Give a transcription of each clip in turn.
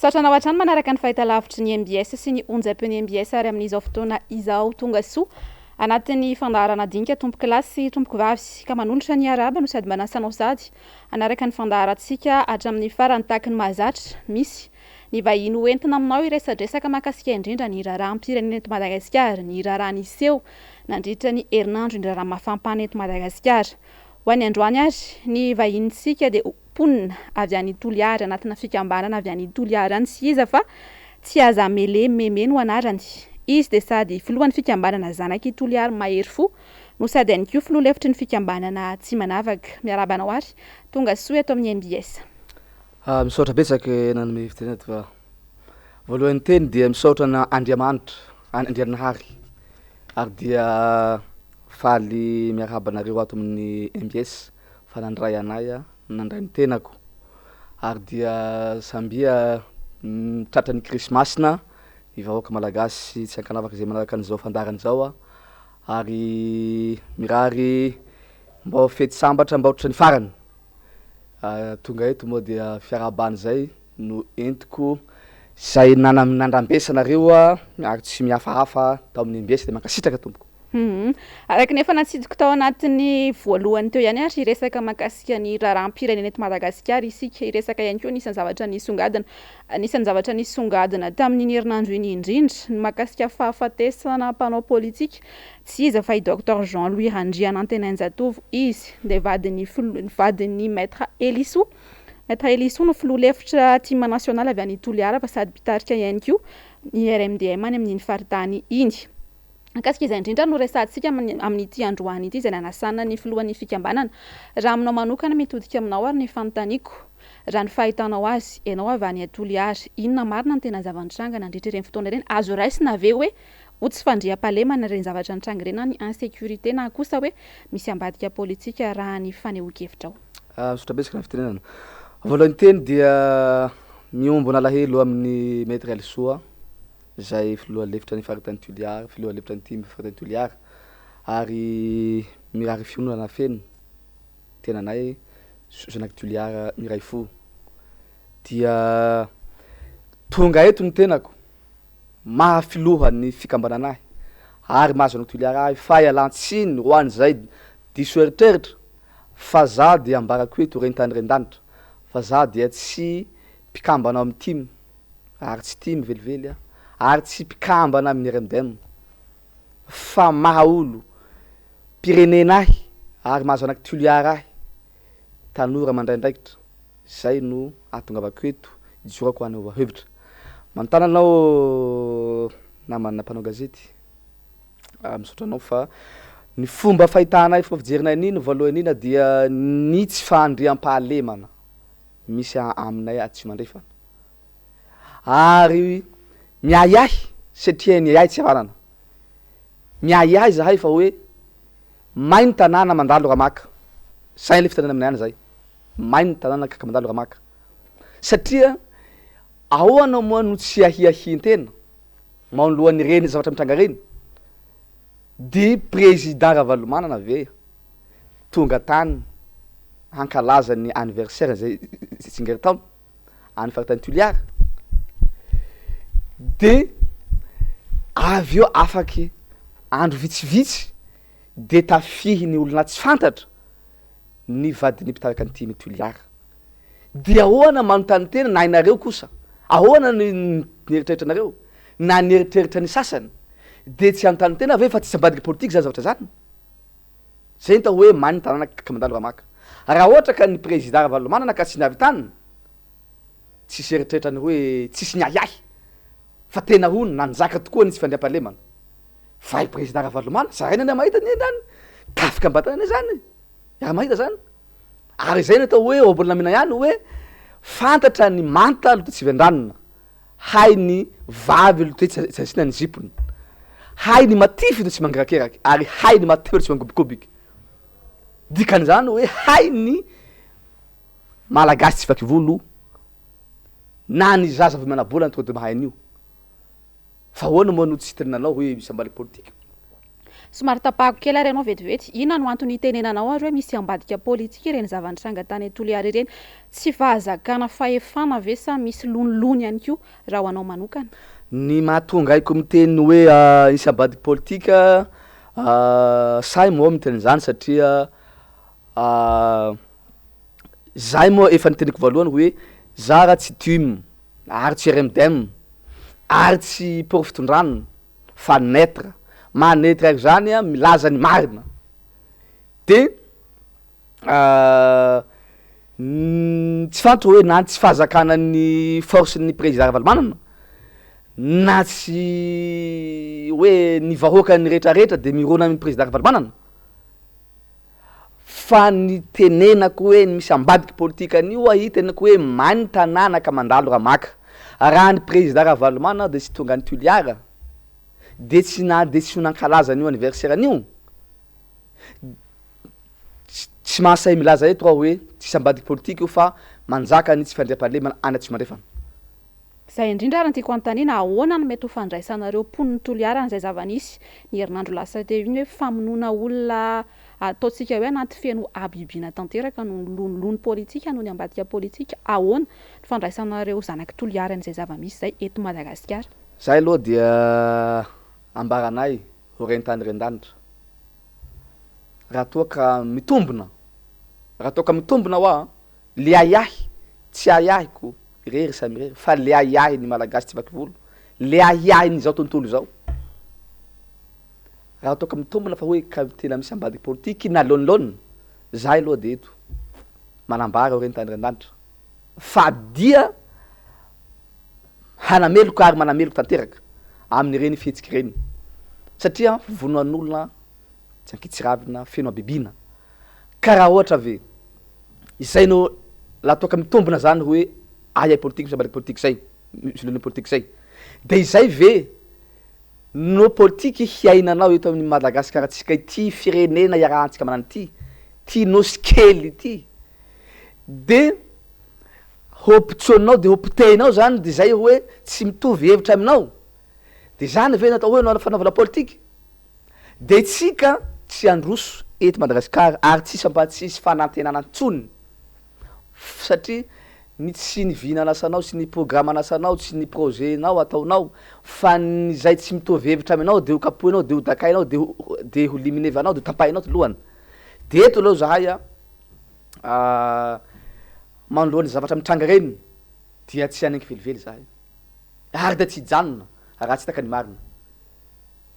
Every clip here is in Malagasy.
Misaotra hatrany manaraka ny fahitalavitry ny MBS sy ny onjam-peny MBS ary amin'izao fotoana izao tonga soa anatin'ny fandaharana dinika tompoky lahy sy tompoky vavy ka manolotra ny araba no sady manasanao sady anaraka ny fandaharatsika hatramin'ny farany tahaky ny mahazatra misy ny vahiny hoentina aminao iresadresaka mahakasika indrindra ny raharaham-pirenena eto Madagasikara, ny raharahaniseho nandritra ny herinandro ny raharahamafampana eto Madagasikara. Ho an'ny androany ary ny vahinitsika dia ponina avy any Toliara anatina fikambanana avy any Toliara any sy iza fa tsy aza mele meme no anarany. Izy dia sady filohan'ny fikambanana zanaky Toliara mahery fo no sady any koa filoha lefitry ny fikambanana tsy manavaka. Miarabanao ary tonga soa eto amin'ny MBS. Misaotra betsaka nanome fitenena fa voalohany teny dia misaotra na Andriamanitra, Andrianahary ary dia faly miarabanareo ato amin'ny MBS fa nandray anay nandray ny tenako ary dia sambia tratran'ny krismasina ny vahoaka malagasy tsy ankanavaka zay manaraka an'izao fandarany zao ary mirary mbao fety sambatra mba ohatrany farany tonga eto moa dia fiarabany zay no entiko zay nandrambesanareo ary tsy mihafahafa tao amin'ny MBS dia mankasitraka tompoko. Araka nefa natsidiko tao anatin'ny voalohany teo ihany ary iresaka mahakasika ny raharaham-pirenena eto Madagasikara isika iresaka ihany koa nisan'ny zavatra nisongadina tamin'ny herinandro iny indrindra ny mahakasika fahafatesana mpanao politika tsy iza fa i Dr Jean-Louis Randriana Antenanjatovo izy dia vadin'ny maître Eliso no filoha lefitra team national avy any Toliara fa sady mpitarika ihany koa ny RMDM any amin'ny faritany iny. Akasika izay indrindra no resantsika amin'ity androany ity izay nanasana ny filohan'ny fikambanana. Raha aminao manokana mitodika aminao ary ny fanontaniako raha ny fahitanao azy ianao avy any Toliara inona marina ny tena zava-nitranga nandritra ireny fotoana ireny azo raisina ve hoe ho tsy fandriam-pahalemana ireny zavatra nitranga ireny ny insécurité na kosa hoe misy ambadika politika raha ny fanehoan-kevitra ao. Misaotra betsaka na fitenenana. Voalohany teny dia miombo nalahelo amin'ny maître Eliso zay filoha lefitra ny faritany Toliara, filoha lefitra ny team faritany Toliara ary mirary fionona feno tenanay zanaky Toliara miray fo dia tonga eto ny tenako mahafiloha ny fikambananahy ary mahazo ny Toliara ahy fa ialantsiny ho any zay diso eritreritra fa za dia ambarako hoe torentany rendanitra fa za dia tsy mpikambana amin'ny team ary tsy team velively ary tsy mpikambana amin'ny RMDM fa mahaolo pirenenahy ary mahazo anaky Toliara ahy tanora mandraindraikitra zay no atongavako eto dijorako any hevitra manontany anao namana mpanao gazety misaotra anao fa ny fomba fahitanay fomba fijerinay niny voalohany ina dia ny tsy fandriam-pahalemana misy aminay atsy mandrefa ary miayahy satria niayahy tsy avanana miayahy zahay fa hoe mainy tanàna mandalo ramaka zay le fitanana aminay any zay mainy tanàna kaka mandalo ramaka satria ahoana moa no tsy ahiahin-tena manolohan'ny reny zavatra mitranga reny de président Ravalomanana ve tonga tany hankalaza ny anniversaire zay tsingery-taona any faritany Toliara de avy eo afaky andro vitsivitsy de tafihy ny olona tsy fantatra ny vadiny mpitaraka ny team Toliara de ahoana manontany tena na inareo kosa ahoana ny eritreritranareo na ny eritreritra ny sasany de tsy anontany tena ve fa tsy ambadika politika zany zavatra zany zay nta hoe maniny tanàna kakamandalo ramaka raha ohatra ka ny président Ravalomanana ka tsy niavy taniny tsisy eritreritany hoe tsisy niayahy fa tena hony nanjaka tokoa ny tsy fandriam-pahalemana fa i président Ravalomanana zaraina ny mahita ny endany tafika ambatana zany raha mahita zany ary zay natao hoe obolamina ihany hoe fantatra ny manta loto tsy vendranina hay ny vavy loto tsy asina ny zipony hay ny matify loto tsy mangirakeraky ary hay ny matify loto tsy mangobikobiky dikan'izany hoe hay ny malagasy tsy vaky volo na ny zaza vao manabola ny tonga de mahay an'io fa ahoana moa no tsy terinanao hoe misy ambaliky politika somary tapahako kely ary anao vetivety, inona no antony itenenanao ary hoe misy ambadika politika ireny zava-nitranga tany Toliara ireny? Tsy fahazakana fahefana ve sa misy lonilony ihany koa raha ho anao manokana? Ny mahatonga aiko miteny hoe misy ambadika politika, sahy moa miteny zany satria zahay moa efa niteniko voalohany hoe za raha tsy tume ary tsy RMDM ary tsy pôro fitondrana fa neutre, maha-neutre ary zany milaza ny marina de tsy fantatra hoe na tsy fahazakana ny force ny président Ravalomanana na tsy hoe ny vahoaka ny rehetrarehetra de mirona amin'ny président Ravalomanana, fa ny tenenako hoe misy ambadiky politika an'io tenenako hoe many tanàna ka mandalo raha maka raha ny président Ravalomanana de tsy tonga ny Toliara de tsy nankalaza an'io anniversaire an'io, tsy mahasay milaza eto raha hoe tsisy ambadiky politika io fa manjaka ny tsy fandriam-pahalemana any Atsimo Andrefana. Zay indrindra ary tiako anontaniana, ahoana no mety ho fandraisanareo mponiny Toliara an'izay zava-nisy ny herinandro lasa teo iny hoe famonoana olona ataontsika hoe anaty feno abibiana tanteraka no lonilony politika noho ny ambadika politika, ahoana no fandraisanareo zanaky Toliara an'izay zava-misy zay eto Madagasikara? Zay aloha dia ambaranay horentany ren-danitra raha toa ka mitombona hoa le ayahy tsy ayahiko irery samy irery fa le ayahy ny malagasy tsy vaky volo, le ayahy ny zao tontolo zao raha toa ka mitombona fa hoe ka tena misy ambadiky politika na lônilôny, zay aloha de eto manambara horentany ren-danitra fa dia hanameloko ary manameloko tanteraka amin'ireny fihetsiky reny satria vonoan'olona tsy ankitsy feno abibina karaha ohatra ve izay no la toka mitombona zany hoe aya politika misy ambadiky politika zay, misy lôny politika zay de izay ve no politika hiainanao eto amin'ny Madagasikara atsika ity firenena iarahantsika manany ty nosy kely ity de hopitsoinao de hopitehinao zany de zay hoe tsy mitovy hevitra aminao de zany ve natao hoe fanaovana politika de tsika tsy androso eto Madagasikara ary tsisy fanantenana ntsony satria ny tsy ny vina anasanao sy ny programme anasanao sy ny projetnao ataonao fa ny zay tsy mitovy hevitra aminao de ho kapohinao de ho dakainao de ho liminevanao de ho tampahinao to lohany de eto aloha zahay manoloany zavatra mitranga reny dia tsy anenky velively zahay ary de tsy hijanona raha tsy taka ny marina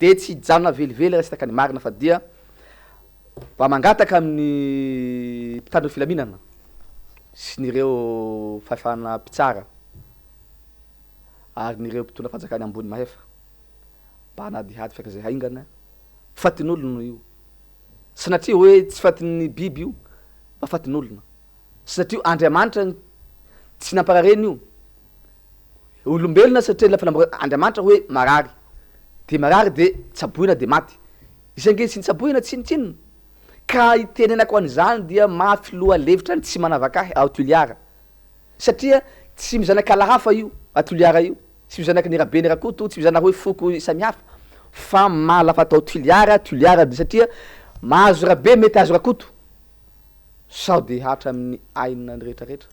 de tsy hijanona velively raha tsy taka ny marina fa dia mba mangataka amin'ny mpitandro ny filaminana sy nireo fahefana mpitsara ary nireo mpitondra fanjakany ambony mahefa mba hanadihady feky zay haingana fatin'olona io sanatria hoe tsy fatin'ny biby io fa fatin'olona satria Andriamanitra tsy namparareny io olombelona satria lafa Andriamanitra hoe marary de tsaboina de maty izange tsy nitsaboina tsinotsinona ka itenenako an'izany dia mafy loha levitra ny tsy manavaka ao Toliara satria tsy mizanakala hafa io Toliara io tsy mizanaky ny rabe ny rakoto tsy mizana hoe foko samihafa fa malafa atao Toliara de satria mahazo rabe mety azo rakoto sao de hatra amin'ny aina ny rehetrarehetra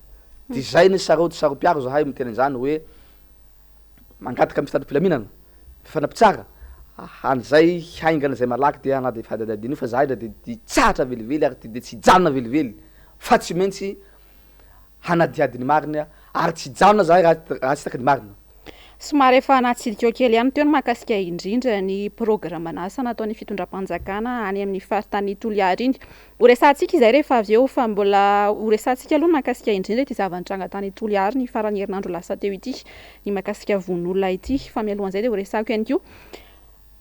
de zay ny saropiaro zahay miteny zany hoe mangataka mitandro filaminana fifanapitsara an'izay haingana zay malaky de ana de fadadadiny fa zahay de tsatra velively ary de tsy hijanona velively fa tsy maintsy hanadiady ny marina ary tsy hijanona zahay raha tsy taka ny marina. Somary efa natsidika kely ihany teo ny mahakasika indrindra ny programme nasa nataon'ny fitondram-panjakana any amin'ny faritany Toliara iny. Horesantsika izay rehefa avy eo fa mbola horesantsika aloha mahakasika indrindra ity zava-nitranga tany Toliara ny farany herinandro lasa teo ity ny mahakasika von'olona ity fa mialohan'izay de horesako ihany koa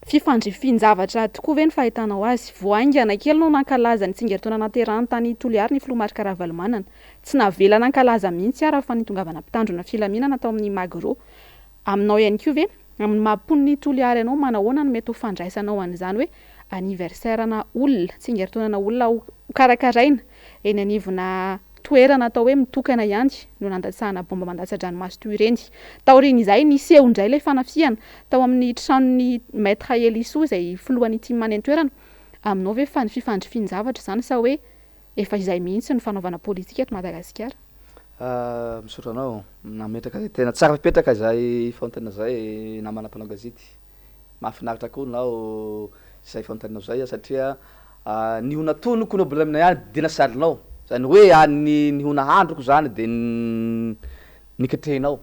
fifandrifian-javatra tokoa ve ny fahitanao azy voaingana kely no nankalaza ny tsingeritaona naterahany tany Toliara ny filomarika Ravalomanana tsy navela nankalaza mihitsy ara fa nitongavana mpitandrona filaminana tao amin'ny Magro. Aminao ihany koa ve amin'ny mampon'ny Toliara ianao manahoana no mety ho fandraisanao an'izany hoe anniversaire-na olona tsingeritaonana olona ho karakaraina eny anivona toerana atao hoe mitokana ihany no nandatsahana bomba mandatsa-dranomasy toy ireny. Taorian'izay niseho indray ilay fanafiana tao amin'ny tranon'ny maître Eliso izay filohan'ny ity maneny toerana. Aminao ve fa ny fifandrifiany zavatra zany sa hoe efa izay mihitsy ny fanaovana politika eto Madagasikara? Misaotra anao, nametraka tena tsara fipetraka zay fanontaniana zay namana mpanao gazety. Mahafinaritra koa nao zay fanontanianao zay satria ny ho natonoko no mbola aminay any de nasalinao. Zany hoe ny ho nahandroko zany de nikatrehinao.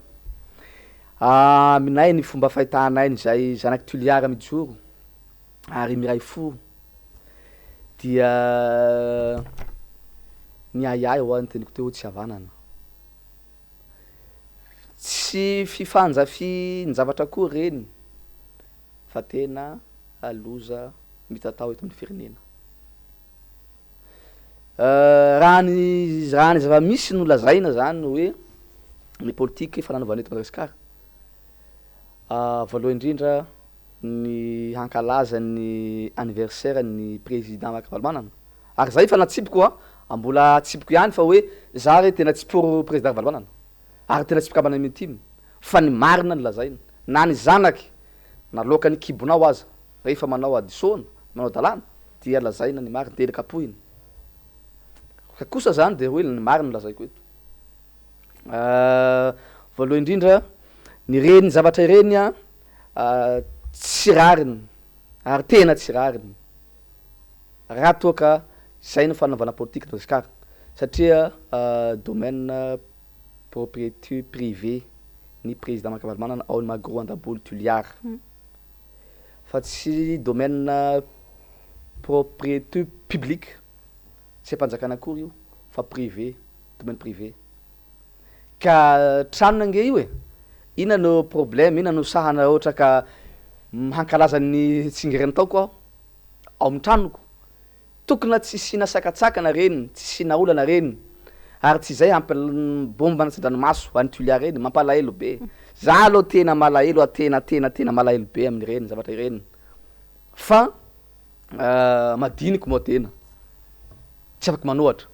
Aminay ny fomba fahitanay zay zanaky toliara mijoro ary miray fo dia ny ayay ho any teniko teo tsy havanana. Tsy fifanjafy zavatra koa reny fa tena aloza mitatao eto amin'ny firenena. Raha ny zava-misy no lazaina zany hoe ny politika fananaovana eto Madagasikara. Voalohany indrindra ny hankalaza ny anniversaire ny président Vakavalomanana. Ary zay fa natsipiko mbola tsipiko ihany fa hoe za re tena tsiporo président Vakavalomanana. Ary tena tsipika amana intime fa ny marina ny lazaina na ny zanaky naloaka ny kibonao aza rehefa manao adisona manao dalàna dia lazaina ny marina de kapohina. Ka kosa zany de hoe ny marina lazaiko eto. Voalohany indrindra ny reny zavatra ireny tsy rariny ary tena tsy rariny raha toa ka zay ny fanaovana politika eto Madagasikara satria domaine propriété privée ny président Vakavalomanana ao ny magro andaboly tuliara fa tsy domaine propriété publique tsy ampanjakana akory io fa privé, domaine privé. Ka trano nange io ina no problème, ina no sahana ohatra ka hankalaza ny tsingeren'ny taoko ao amin'ny tranoko. Tokona tsy sina sakatsakana reny, tsy sina olana reny. Ary tsy zay bomba manatsa-dranomaso any tuliara reny mampalahelo be. Za aloha tena malahelo, tena malahelo be amin'ireny zavatra ireny. Fa madiniky moa tena. Tsy afaka manohatra.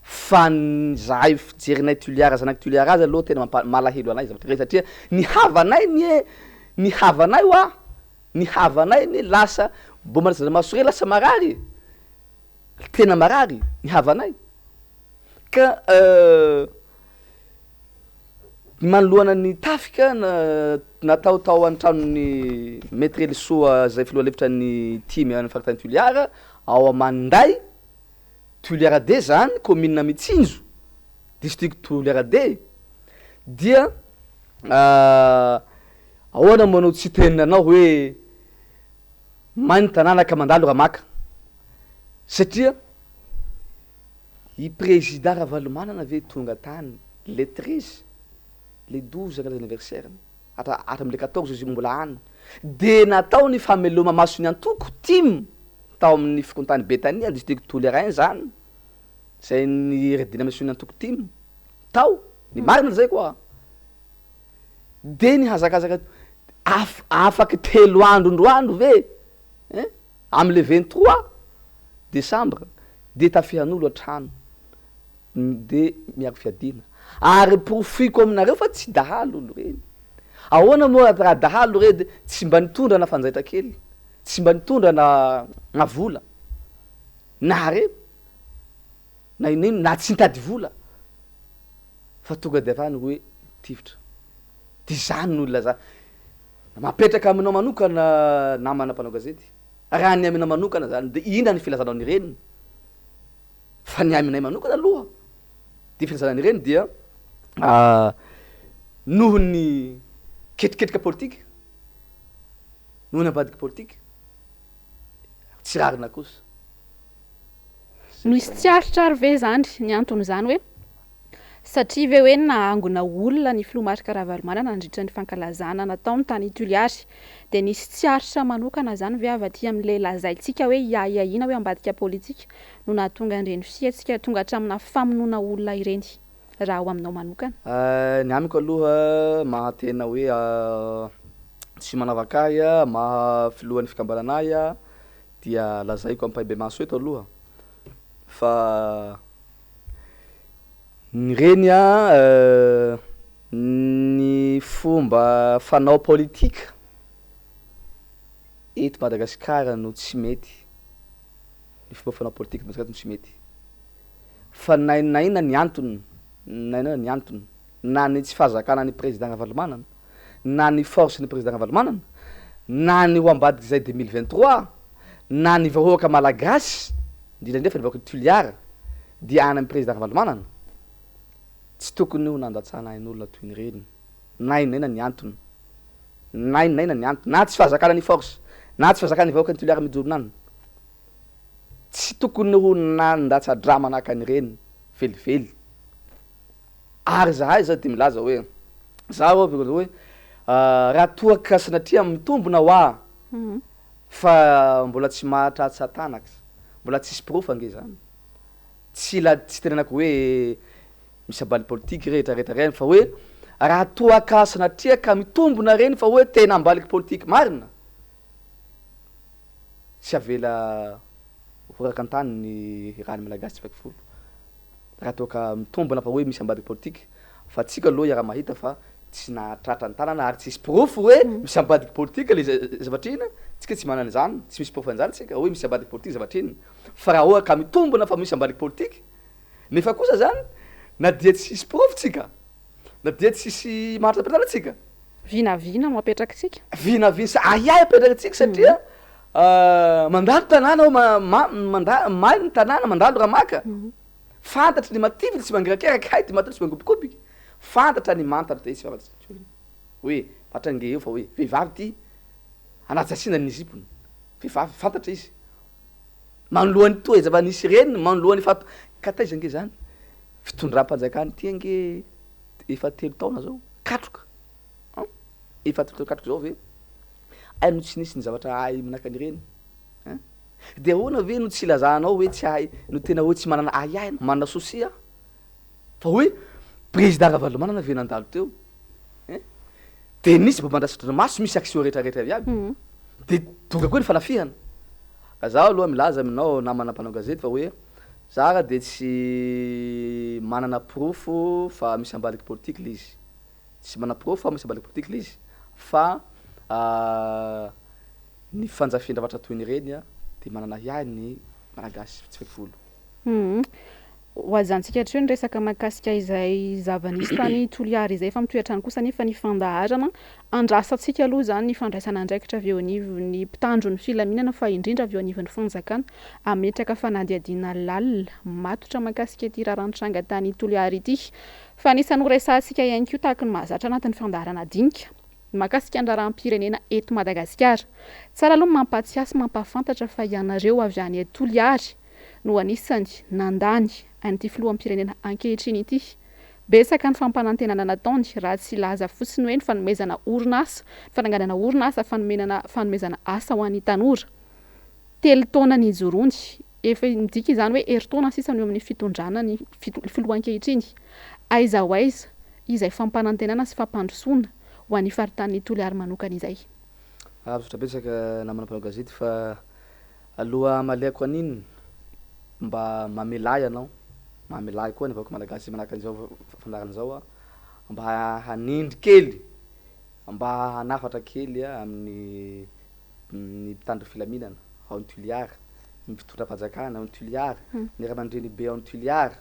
Fa zahay fijerinay tuliara zanaky tuliara azy aloha tena malahelo anay zavatra ireny satria ny havanay ny lasa bomba manatsa-dranomaso reny lasa marary. Tena marary ny havanay. Ka manoloana ny tafika natao an-tranon'ny maître Eliso zay filoha lefitran'ny time any faritany tuliara ao Amanday tuliara D zany commune Mitsinjo district tuliara D dia ahoana moa anao tsy teninanao hoe mainy tanàna ka mandalo raha maka satria i président Ravalomanana ve tonga tany le 13 le 12 angala anniversaire hatramin'le 14 izy mbola any de natao ny fameloma maso ny antoko time tao amin'ny fikontany Betania district Toliara zany zay ny redina maso ny antoko time tao ny marina zay koa de ny hazakazaka afaky 3 andro ve am'le 23 Desambra de tafihan'olo an-trano de miaro fiadina ary profiko aminareo fa tsy dahalo olo reny. Ahoana moa raha dahalo redy tsy mba nitondra na fanjaitra kely, tsy mba nitondra na vola na re na inino na tsy nitady vola fa tonga de avany hoe tivitra de zany n'olona za mapetraka aminao manokana namana mpanao gazety raha ny aminao manokana zany de ina ny filazanao ny reny fa ny aminay manokana aloha de filazana ny reny dia noho ny ketriketrika politika noho ny ambadiky politika tsy rarina kosa misy tsiaritrary ve zany ny antony zany hoe satria ve hoe nahangona olona ny filoha marika Ravalomanana nandritra ny fankalazana natao ny tany Toliary de nisy tsiaritra manokana zany ve avy aty amin'le lazaintsika hoe iaiaina hoe ambadika politika no nahatonga an'ireny fiatsika tonga hatramina famonoana olona ireny raha ho aminao manokana? Ny amiko aloha mahatena hoe tsy manavakay maha filohan'ny fikambananay dia lazaiko ampahibe maso eto aloha fa Ny reny ny fomba fanao politika eto Madagasikara no tsy mety, ny fomba fanao politika eto Madagasikara no tsy mety. Fa naina ny antony, naina ny antony, na ny tsy fahazakana ny président Navalomanana, na ny force ny président Navalomanana, na ny ho ambadiky zay 2023, na ny vahoaka malagasy, indrindrandrindra fa ny vahoaka toliara dia any amin'ny président Navalomanana, tsy tokony ho nandatsahana ain'olona toy ny reny. Naina ny antony, naina ny antony, na tsy fahazakana ny force, na tsy fahazakana ny vahoaka ny toliara mijoro aminany, tsy tokony ho nandatsa-drà manahaka an'ireny velively. Ary zahay zao de milaza hoe zaho hoe raha toaka sanatria mitombona hoa fa mbola tsy mahatratsy atanaky, mbola tsisy proof ange zany. Tsy tenenako hoe misy abaly politique rehetrarehetra reny fa hoe raha toaka sanatria ka mitombona reny fa hoe tena ambaliky politique marina, tsy avela horaka an-tany ny rany malagasy faiky folo. Raha toaka mitombona fa hoe misy ambaliky politique, fa tsika aloha iara mahita fa tsy nahatratra ny tanana ary tsisy proof hoe misy ambadiky politique le zavatrina, tsika tsy manana zany, tsy misy proof an'zany tsika hoe misy ambadiky politique zavatrina. Fa raha hoe ka mitombona fa misy ambadiky politique, nefa kosa zany na dia tsisy proof tsika, na dia tsisy mahatrapetana tsika, Vinavina no apetraky tsika. Vinavina sa aiay apetraky tsika satria mandalo tanàna maly ny tanàna, mandalo raha maka. Fantatry ny mativy tsy mangirankeraky, hay ty matoro tsy mangobikobiky. Fantatra ny mantatra de tsy fantatry hoe matrange eo fa hoe vehivavy ty anaty zasina ny zipony, vehivavy fantatra izy. Manoloan'ny toy zava-nisy reniny, manoloan'ny ka taiza ange zany fitondram-panjakana ty ange efa 3 taona zao katroka. Efa 3 taona katroka zao ve ay no tsy nisy ny zavatra ay manahaka an'ireny. De ahoana ve no tsy ilazanao hoe tsy hay no tena hoe tsy manana ay manana sosia fa hoe président Navalomanana ve nandalo teo, de nisy bombandra-maso misy action rehetrarehetra viaby, de tonga koa ny fanafihana. Ka zaho aloha milaza aminao namana mpanao gazety fa hoe zara de tsy manana proof fa misy ambaliky politique le izy, tsy manana proof fa misy ambaliky politique le izy, fa ny fanjafin-dravatra toy ny reny de manana hiany ny malagasy tsy faiky folo. Ho azantsika hatreo ny resaka mahakasika izay zava-nisy tany toliara izay fa mitoetrany kosa nefa ny fandaharana andrasantsika aloha zany ny fandraisana andraikitra avy eo anivon'ny mpitandro ny filaminana fa indrindra avy eo anivon'ny fanjakana ametraka fanadihadiana lalina matotra mahakasika ity raharantranga tany toliara ity. Fa anisany ho resahantsika ihany koa tahaka ny mahazatra anatin'ny fandaharana dinika mahakasika ny raharaham-pirenena eto Madagasikara. Tsara aloha mampatsiasy mampafantatra fa ianareo avy any Toliary no anisany nandany an'ity filoham-pirenena ankehitriny ity. Besaka ny fampanantenana nataony raha tsy laza fotsiny hoe ny fanomezana orinasa, fananganana orinasa fanomezana asa ho an'ny tanora. 3 taona ny jorony, efa midika izany hoe herintaona sisa no eo amin'ny fitondrana ny filoha ankehitriny. Aiza ho aiza izay fampanantenana sy fampandrosoana ho an'ny faritany Toliary manokana izay. Azotra betsaka namana mpanao gazety fa aloha maleako an'iny mba mamelay anao, mamelay koa ny vahoaka malagasy manahaka an'izao fandarana zao mba hanindry kely, mba hanafatra kely amin'ny mpitandro filaminana ao ny Toliara, ny fitondram-panjakana ao ny Toliara, ny ray-aman-dreny be ao ny Toliara,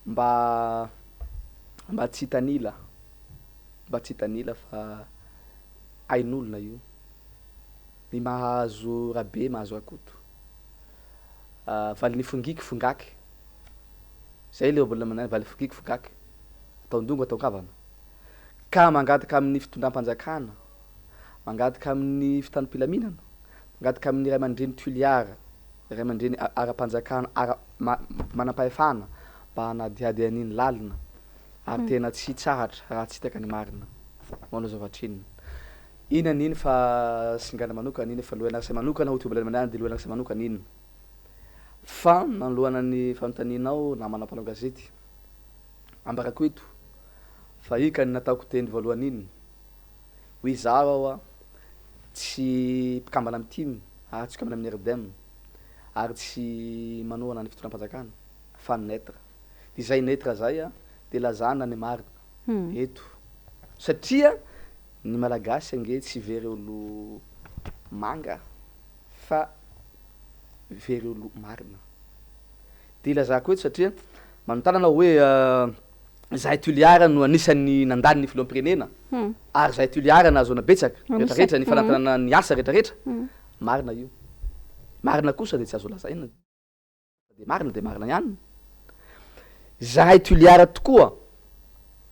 mba tsy hitanila, mba tsy hitanila fa ain'olona io, ny mahazo rabe mahazo akoto, valin'ny fongiky fongaky, zay le mbola manay valin'ny fongiky fongaky, atao ndongo atao kavana. Ka mangataka amin'ny fitondram-panjakana, mangataka amin'ny fitandrom-pilaminana, mangataka amin'ny ray aman-dreny Toliara, ray aman-dreny ara-panjakana manam-pahefana mba hanadihady an'iny lalina ary tena tsy tsahatra raha tsy hitaka ny marina manao zavatrinina. Iny an'iny fa singana manokana iny fa lohan'arsa manokana ho tobola manany de lohan'arsa manokana iny. Fa manoloana ny fanontanianao namana mpanao gazety ambarako eto fa ika ny nataoko teny voalohany iny hoe zaho ao tsy mpikambana amin'ny team ary tsy mpikambana amin'ny RDM ary tsy manohana ny fitondram-panjakana fa neutre, de zay netra zay a de lazana ny marina eto satria ny malagasy ange tsy very olo manga fa very olo marina de ilazako eto satria manontany anao hoe zahay Toliara no anisan'ny nandany ny filoham-pirenena ary zahay Toliara nahazoana betsaka rehetrarehetra ny fanantenana ny asa rehetrarehetra marina io marina kosa de tsy azo lazaina de marina ihany zahay Toliara tokoa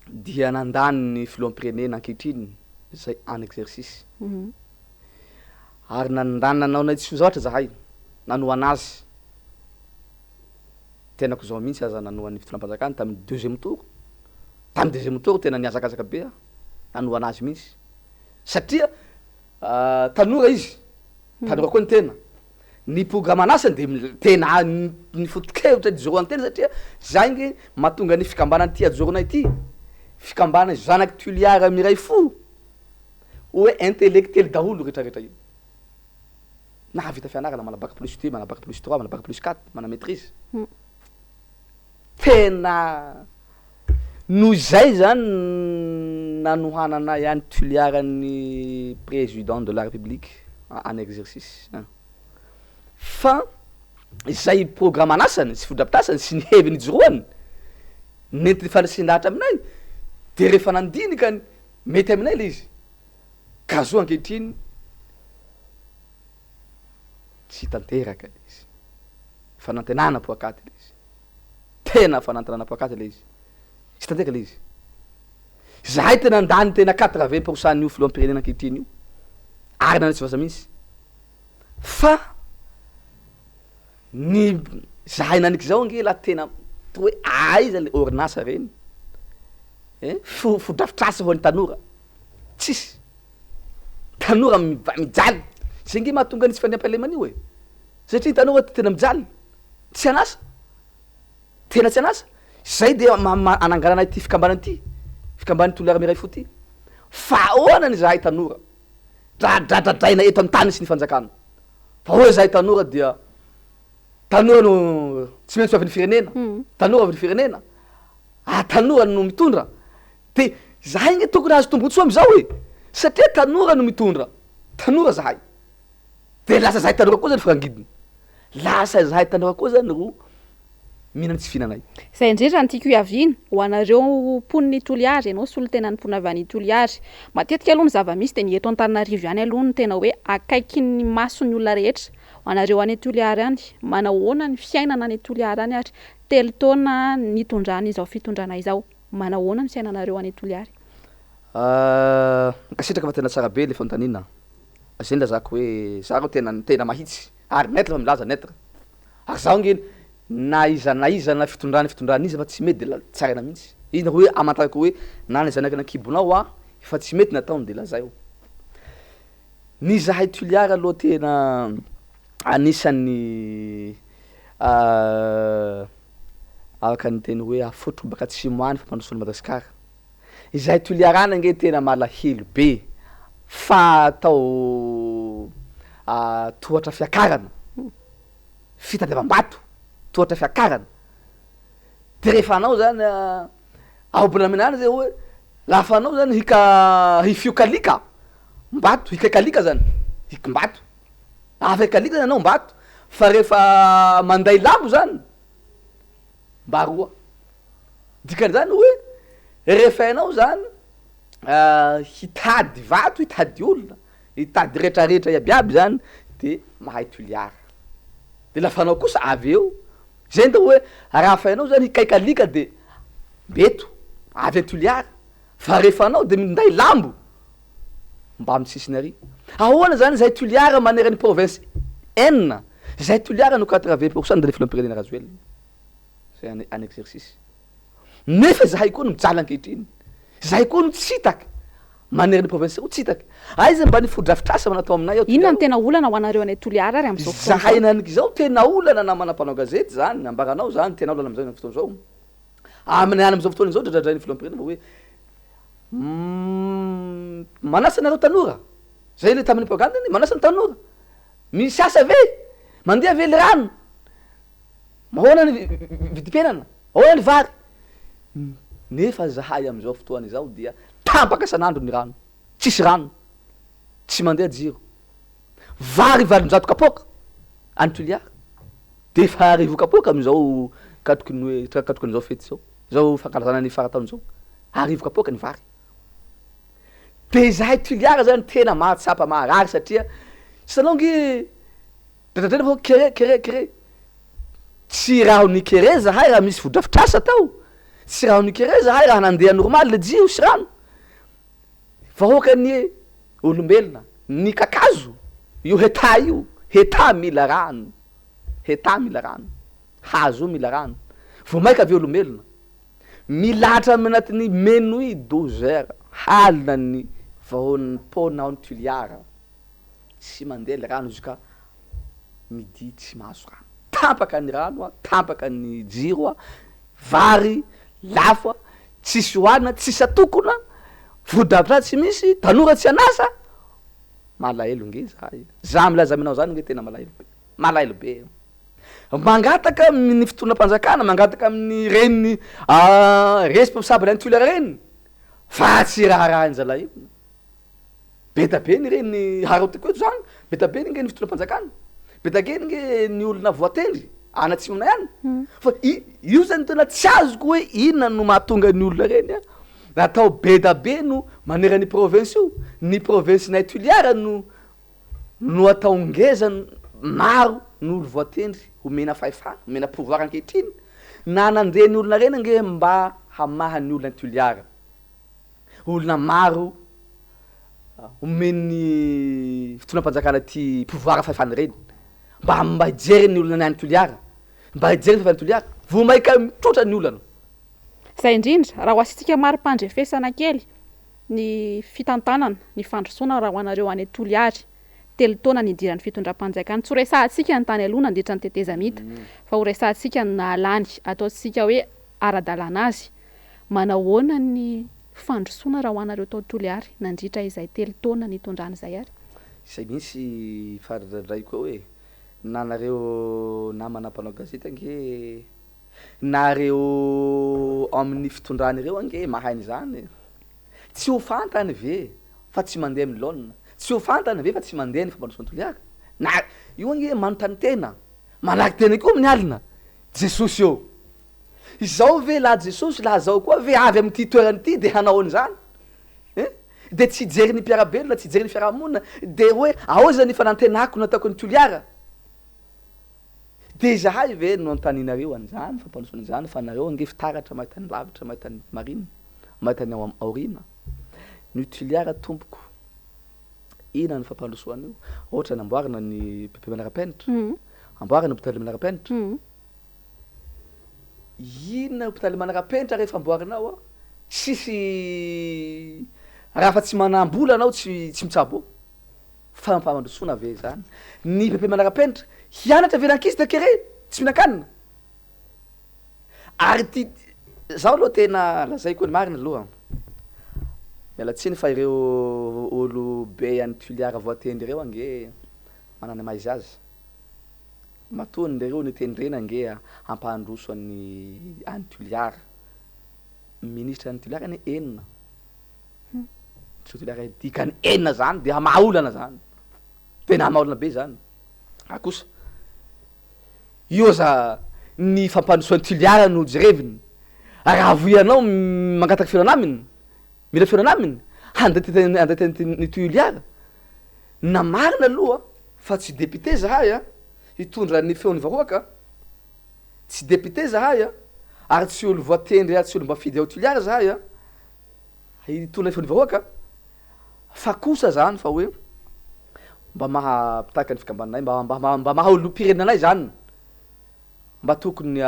dia nandany ny filoham-pirenena ankehitriny zay en exercice ary nanao na tsy zahatra zahay nanoana azy tenako zao mihitsy aza nanoan'ny fitondram-panjakana tamin'ny deuxième tour tena niazakazaka be nanoana azy mihitsy satria tanora izy tanora koa ny tena ny programme anasany de tena ny foto-kevitra joroany tena satria zay nge mahatonga ny fikambanany ty ajoronay ty fikambana zanaky Toliara miray fo hoe intellectuel daholo rehetrarehetra io na vita fianarana mana bac plus 2 mana bac plus 3 mana bac plus 4 mana maîtrise tena noho zay zany nanohanana ihany Toliaran'ny président de la république en exercice fa zay programme anasany sy fodrapitasany sy ny heviny joroany nety fanasindahatra aminay de rehefa nandinika mety aminay le izy ka zo ankehitriny tsy tanteraka le izy fanantenana poakaty le izy tena fanantenana poakaty le izy tsy tanteraka le izy zahay tena andany tena 80% n'io filoham-pirenena ankehitriny io ary nana tsy vaza mihitsy fa ny zahay naniky zao nge la tena hoe aiza le orinasa reny fodrafitrasa ho any tanora tsisy tanora mijaly zay nge mahatonga ny tsy faniam-pahalemana io e satria tanora tena mijaly tsy anasa tena tsy anasa zay de anangaranay ty fikambanany ty fikamban'ny Toliara miray fo ty fa oanany zahay tanora dradradradraina eto amin'ny tany sy ny fanjakana fa hoe zahay tanora dia tanora no tsy maintsy avy ny firenena tanora avy ny firenena tanora no mitondra de zahay nge tokony azo tombotsoa am'izao e satria tanora no mitondra tanora zahay de lasa zahay tanora koa zany frangidiny lasa zahay tanora koa zany ro mihinana tsy fihinanay zay indrindra ny tiako hiaviana ho anareo mponiny Toliara ianao solo tena nimpona avy any Toliara matetika aloha ny zava-misy de ny eto Antananarivo ihany aloha ny tena hoe akaiky ny mason'ny olona rehetra ho anareo any Toliara any manahoana ny fiainana any Toliara any ary telo taona nitondrana izao fitondrana izao manahoana ny fiainanareo any Toliara kasitraka fa tena tsara be le fantanina zay lazako hoe za rô tena mahitsy ary netra fa milaza netra ary zaho nge na iza fitondrana izy fa tsy mety de la tsaraina mihitsy iny hoe amantarako hoe na ny zanaky nakibonao fa tsy mety nataony de lazay ny zahay Toliara aloha tena anisan'ny araka ny teny hoe afotro baka atsimo any fa mpandrosoan'i Madagasikara izahay Toliara any nge tena malahelo be fa atao tohatra fiakarana fitadiavam-bato tohatra fiakarana de rehefa anao zany ahobona aminany zay hoe lafa anao zany hifiokalika mbato hikakalika zany hikimbato afa hikalika zany anao mbato fa rehefa manday lamo zany mbaroa dikany zany hoe rehefa anao zany hitady vato hitady olona hitady rehetrarehetra iabiaby zany de mahay Toliara de lafa anao kosa avy eo zay nda hoe raha fainao zany hikaikalika de beto avy any Toliara fa rehefa anao de minday lambo mba amy sisiny ary ahoana zany zahay Toliara manerany province enina zahay Toliara no 80% de le filoham-pirenena razoely zay an exercice nefa zahay koa no mijaly ankehitriny zahay koa no tsy hitaka manerany province tsy hitaka aiza mba nifodrafitrasa manatao aminay ao inona ny tena olana ho anareo any Toliara ary am'izao fotoana zahay naniky zao tena olana na manampanao gazety zany ambaranao zany tena olana am'izao fotoana zao amin'ny any am'izao fotoana zao dradradrainy filoham-pirenena hoe manasa nareo tanora zay le tamin'ny propagande manasa ny tanora misy asa ve mandeha ve le rano mahoana ny vidim-piainana Ahoana ny vary? Nefa zahay am'izao fotoana izao dia tampaka isan'andro ny rano, tsisy rano, tsy mandeha jiro. Vary 20 kapoaka any Toliara. De fa 10 kapoaka am'izao katokiny hoe katokan'izao fety zao. Zao fankalazana ny farataony zao. 10 kapoaka ny vary. De zahay Toliara zany tena mahatsapa marary satria sanao nge dradradrana fa kere. Tsy raha ny kere zahay raha misy vodrafitrasa tao. Tsy raha ny kere zahay raha nandeha normal le jio sy rano. Vahoaka ny olombelona, ny kakazo, io heta io, heta mila rano. Heta mila rano. Hazo mila rano. Vao maika avy olombelona. Milatra anatin'ny menoui 12 heures. Halina ny vahoan'ny pôna ao ny Toliara. Tsy mandeha le rano jusqu'à midi tsy mahazo rano. Tampaka ny rano, tampaka ny jiro, vary, lafo, tsisy hoana, tsisy atokona, vodavitra tsy misy, tanora tsy anasa. Malahelo nge zahay. Za milaza aminao zany nge tena malahelo be. Malahelo be. Mangataka amin'ny fotoanam-panjakana, mangataka amin'ny reniny responsable ny Toliara reny. Fa tsy raha anjala io. Beta be ny reny harotiko eto zany, beta be nge ny fotoanam-panjakana. Beta be nge ny olona voatendry, anatsimoana ihany. Fa io zany tena tsy azoko hoe inona no mahatonga ny olona reny a. Natao beta be no manera ny province io, ny province nay Toliara no atao ngeza maro n'olo voatendry homena fahefana, homena pouvoir ankehitriny. Na nandeha ny olona reny nge mba hamaha ny olona Toliara. Olona maro homeny fotoanam-panjakana ty pouvoir fahefana reny. Mba hijery ny olona any Toliara. Mba hijery ny fahefana Toliara. Vao maika mitrotra ny olana. Zay indrindra raha hoasintsika mari-pandrefesana kely ny fitantanana, ny fandrosoana raha hoanareo any Toliara. 3 taona ny idiran'ny fitondram-panjakana. Tsy ho resahantsika ny tany aloha nandritra ny tetezamita, fa ho resahantsika ny nahalany, ataontsika hoe ara-dalàna azy. Manahoana ny fandrosoana raha hoanareo tao Toliara nandritra izay 3 taona nitondrana izay ary? Izay misy faradray koa hoe nanareo namana mpanao gazety nge nareo amin'ny fitondrany reo nge mahainy zany. Tsy ho fantany ve fa tsy mandeha amin'ny laona. Tsy ho fantany ve fa tsy mandeha ny fampandosoana Toliara. Na io nge manontany tena. Malaky tena koa amin'ny alina. Jesosy io. Izao ve la Jesosy la zao koa ve avy amin'ity toerany ity de hanao an'izany? De tsy jery ny mpiarabelona, tsy jery ny fiarahamonina, de hoe ahoza ny fanantenako nataoko ny Toliara. De zahay ve no antaninareo an'izany fampandosoana an'izany fa nareo nge fitaratra mahita ny lavitra, mahita ny marina, mahita ny aorina. Ny Toliara tompoko. Ina ny fampandosoana io? Ohatra namboarina ny PP manara-penitra, amboarina hôpitaly manara-penitra. Ina hôpitaly manara-penitra rehefa amboarinao sisy raha fa tsy manambola anao tsy mitsabo. Fampandosoana ve zany? Ny PP manara-penitra hianatra velankizy takere, tsy mihinan-kanina. Ary ty zaho aloha tena lazay koa ny marina aloha. Mialatsiny fa ireo olo be any Toliara voatendry reo nge manana maizy azy. Matony lereo nitendrena nge ampandroso any Toliara. Ministra any Toliara ny enina. Toliara dikany enina zany de hamaolana zany. Tena hamaolana be zany. Akosa io za ny fampandosoan'ny Toliara no jereviny. Raha voianao mangataka firanaminy, mila firanaminy, andetety ny Toliara. Na marina aloha fa tsy député zahay hitondra ny feon'ny vahoaka. Tsy député zahay ary tsy olo voatendry, tsy olo mafidy ao Toliara zahay hitondra ny feon'ny vahoaka. Fa kosa zany fa hoe mba mahapitaka ny fikambananay, mba maha olom-pirenenanay zany. Mba tokony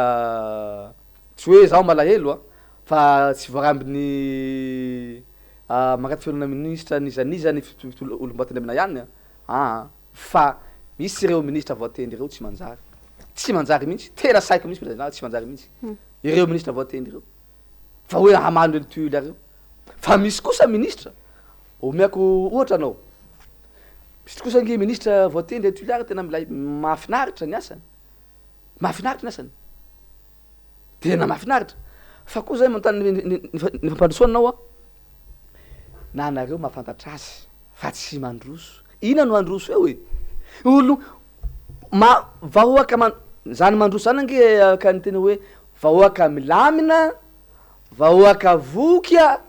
tsy hoe zaho malahelo fa tsy voarambiny mangataky firenena ministra nizaniza ny olom-batendry amina ihany fa misy ireo ministra voatendry ireo tsy manjary. Tsy manjary mihitsy, tena saiko mihitsy tsy manjary mihitsy. Ireo ministra voatendry ireo. Fa hoe hamandro ny Toliara ireo. Fa misy kosa ministra omeako ohatra anao. Misy kosa nge ministra voatendry Toliara tena mahafinaritra ny asany. Mahafinaritra ny asany. tena mahafinaritra. Fa koa zay manontany ny fampandrosoanao na anareo mahafantatra azy fa tsy mandroso. Ina no androso eo e? Olo vahoaka zany mandroso zany ange ka ny tena hoe vahoaka milamina, vahoaka vokia,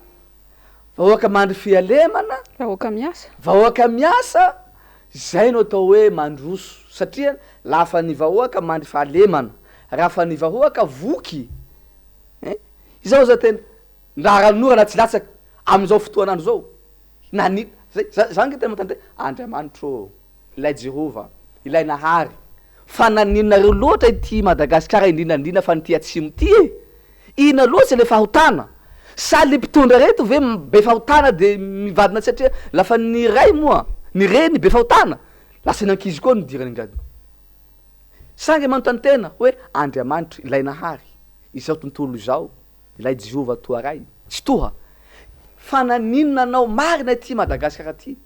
vahoaka mandry fialemana, vahoaka miasa, zay no atao hoe mandroso. Satria lafa ny vahoaka mandry fahalemana, raha fa ny vahoaka voky, izao za tena raha ranora tsy latsaky am'izao fotoanandro zao nani zany ke tena matante Andriamanitro, ilay Jehova, ilay Nahary fa naninareo loatra ity Madagasikara indrindrandrindra fa nity atsimo ty e. Ina loatsy le fahotana sa le mpitondra reto ve be fahotana de mivadina satria lafa ny ray moa ny reny be fahotana lasa nankizy koa nidirany indrady. Sange manontany tena hoe Andriamanitro, ilay Nahary, izao tontolo izao, ilay Jehova toa ray, tsy toha fa naninona anao marina ty Madagasikara ty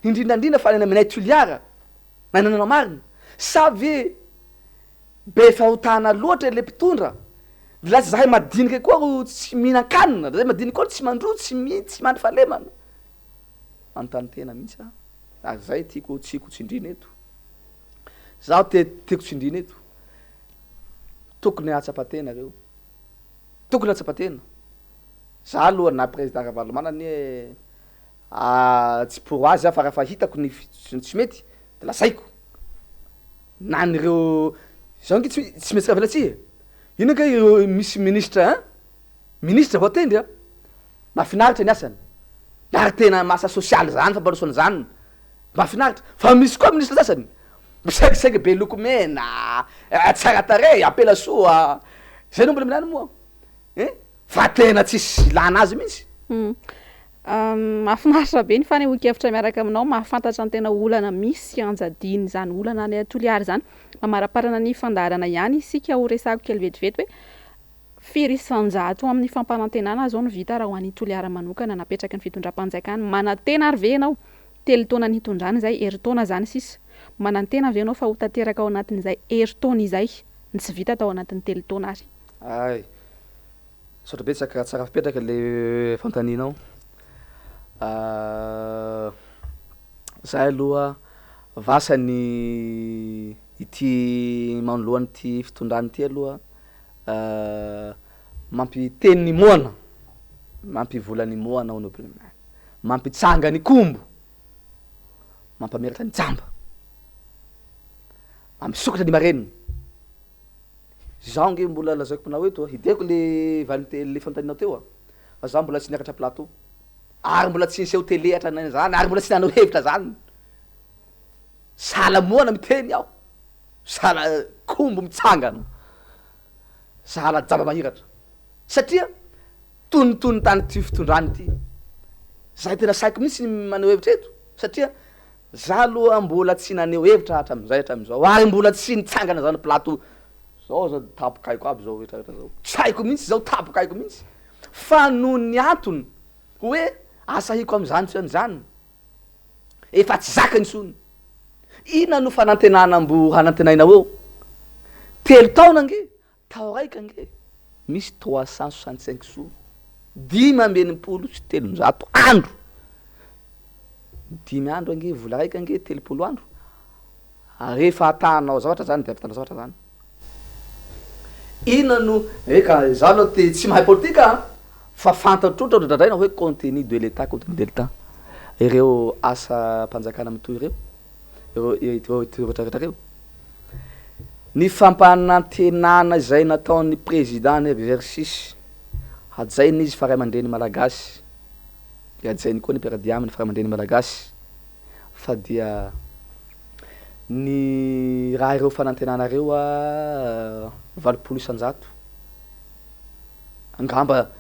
indrindrandrindra fa aminay Toliara nananao marina sa ve be fahotana loatra le mpitondra lasa zahay madinika koa ro tsy mihinan-kanina, zahay madinika koa tsy mandroso, tsy mandry fahalemana. Manontany tena mihitsy ary zay tiako tsindrina eto. Zaho tiako tsindrina eto. Tokony hatsapatena reo. Tokony hatsapatena. Za aloha na président Ravalomanana ny tsy pour azy fa raha fa hitako ny tsy mety de lasaiko. Na nireo zao nge tsy metsika avelatsy. Ino ka misy ministre ministre vao tendry mahafinaritra ny asany. Ary tena masa sosialy zany fampandrosoana zany. Mahafinaritra. Fa misy koa ministre sasany misakisaky be lokomena, tsara tarehy, apela soa. Zay no mbola minany moa. Fa tena tsisy lana azy mihitsy. Mahafinaritra be ny fanehoan-kevitra miaraka aminao, mahafantatra ny tena olana misy anjadiny zany olana any Toliara zany. Mamaraparana ny fandarana ihany isika ho resako kely vetivety hoe firy isan-jato amin'ny fampanantenana zao no vita raha ho an'ny Toliara manokana napetraky ny fitondram-panjakana. Manantena ary ve ianao? 3 taona nitondrany zay, herintaona zany sisa. Manantena ve ianao fa ho tanteraka ao anatin'izay herintaona izay ny tsy vita tao anatin'ny 3 taona ary? Ay. Saotra betsaka tsara fipetraka le fantaninao. Zahay aloha vasany ity manoloany ty fitondrany ty aloha mampiteny ny moana, mampivolany moana ao nobel, mampitsanga ny kombo, mampameratra ny jamba, mampisokatra ny marenina. Zaho nge mbola lazaiko aminao eto hideko le le fantaninao teo fa zaho mbola tsy niakatra plateau ary mbola tsy niseho télé atranay zany ary mbola tsy nanao hevitra zany. Sala moana miteny aho, sala kombo mitsangana, sala jamba mahiratra satria tonitony tany ty fitondrany ty. Zahay tena saiko mihitsy maneho hevitra eto satria za aloha mbola tsy naneho hevitra hatramizao ary mbola tsy nitsangana zany plateau. Zao tapokaiko aby zao rehetra zao. Tsy haiko mihitsy zao tapokaiko mihitsy. Fa noho ny antony hoe asahiko am'zany tsy an'izany. Efa tsy zakany sony. Ina no fanantenana mbo hanantenainao eo? 3 taona nge, tao raika nge. Misy 365 jours. 580 sy 300 andro. 5 andro nge, vola raika nge, 30 andro. Rehefa atanao zavatra zany de avitanao zavatra zany. Ina no eka za aloha tsy mahay politika fa fantatr'otra ndradraina hoe contenu de l'état, contenu de l'état. Ireo asa mpanjakana mitoy ireo rehetrarehetra reo. Ny fampanantenana zay nataon'ny président ny exercice hajainy izy faray aman-dreny malagasy, de hajainy koa ny mpiara-dia aminy faray aman-dreny malagasy fa dia ny raha ireo fanantenana reo 20 isan-jato. Angamba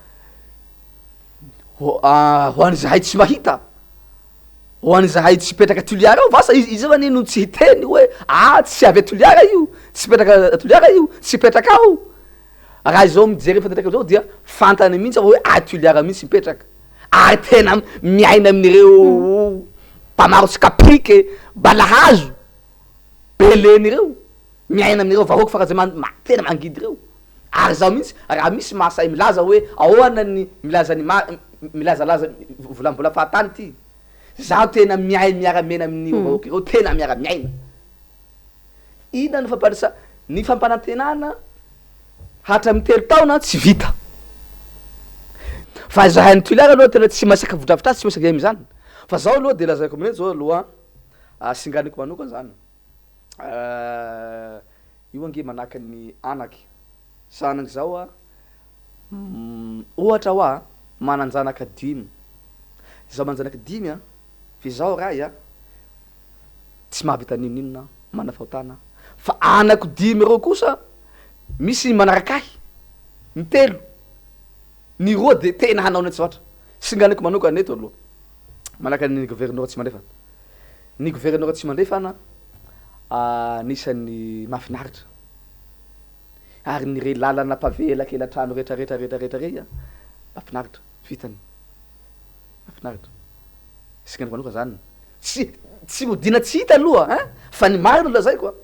ho an'ny zahay tsy mahita, ho an'ny zahay tsy petraka Toliara ao vasa izy va nino tsy hiteny hoe tsy avy Toliara io, tsy petraka Toliara io, tsy petraka ao. Raha izao mijery fantantraka zao dia fantany mihitsy hoe Toliara mihitsy mipetraka. Ary tena miaina amin'ireo mpamarotsy kaprike balahazo beleny reo, miaina amin'ireo vahoaka farazay tena mangidy reo Ary zaho mihitsy raha misy masay milaza hoe ahoana ny milazalaza volambola fahatany ty, zaho tena miay miara-miaina amin'ny vahoaka ireo, tena miara-miaina. Ina ny fampanasa ny fampanantenana hatramin'ny 3 taona tsy vita. Fa zahay ny toliara aloha tena tsy masaka vodrafitra tsy masaka am'zany. Fa zaho aloha de lazaiko amin'izao zao aloha singaniko manokana zany. Io ange manahaka ny anaky. Sanaky zao ohatra hoa manan-janaka 5. Zaho manan-janaka 5 fe zaho ray tsy mahavita ninona manafahotana. Fa anako 5 reo kosa misy manaraka ahy, ny 3, ny 2 de tena hanao ny tsotra. Singaniko manokana eto aloha. Manaka ny gouverneur tsy mandrefana. Ny gouverneur tsy mandrefana nisan'ny mahafinaritra. Ary ny re lalana pavela kelatrano rehetrarehetra rey mahafinaritra, vitany. Mahafinaritra. Singaniko manokana zany. Tsy modina tsy hita aloha, fa ny marina lazaiko